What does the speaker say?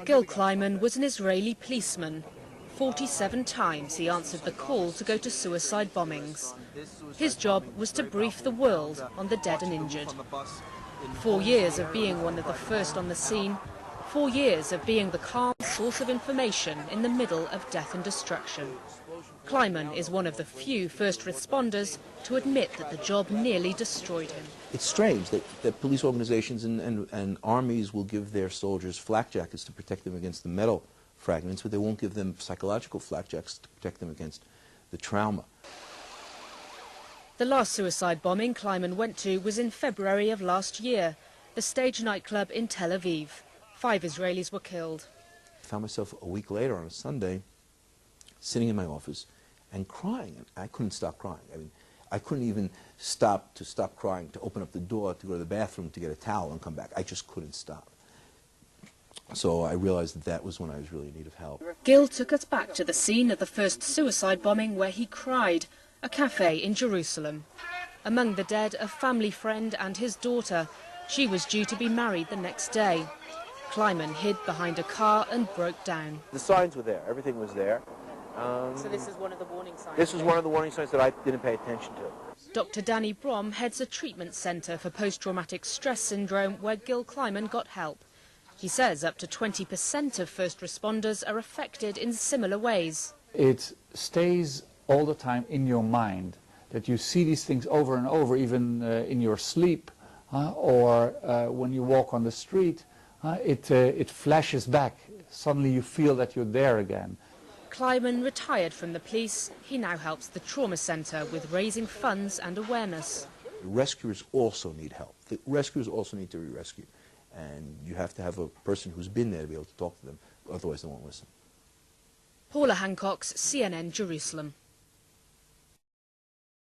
Gil Kleiman was an Israeli policeman. 47 times he answered the call to go to suicide bombings. His job was to brief the world on the dead and injured. 4 years of being one of the first on the scene, 4 years of being the calm source of information in the middle of death and destruction. Kleiman is one of the few first responders to admit that the job nearly destroyed him. It's strange that police organizations and armies will give their soldiers flak jackets to protect them against the metal fragments, but they won't give them psychological flak jackets to protect them against the trauma. The last suicide bombing Kleiman went to was in February of last year, the Stage nightclub in Tel Aviv. 5 Israelis were killed. I found myself a week later on a Sunday sitting in my office and crying, and I couldn't stop crying. I mean, I couldn't even stop crying, to open up the door, to go to the bathroom, to get a towel and come back. I just couldn't stop. So I realized that that was when I was really in need of help. Gil took us back to the scene of the first suicide bombing where he cried, a cafe in Jerusalem. Among the dead, a family friend and his daughter. She was due to be married the next day. Kleiman hid behind a car and broke down. The signs were there. Everything was there. So this is one of the warning signs? This is one of the warning signs that I didn't pay attention to. Dr. Danny Brom heads a treatment centre for post-traumatic stress syndrome where Gil Kleiman got help. He says up to 20% of first responders are affected in similar ways. It stays all the time in your mind, that you see these things over and over, even in your sleep or when you walk on the street. It flashes back. Suddenly you feel that you're there again. Kleiman retired from the police. He now helps the trauma centre with raising funds and awareness. Rescuers also need help. The rescuers also need to be rescued. And you have to have a person who's been there to be able to talk to them, otherwise they won't listen. Paula Hancock's CNN Jerusalem.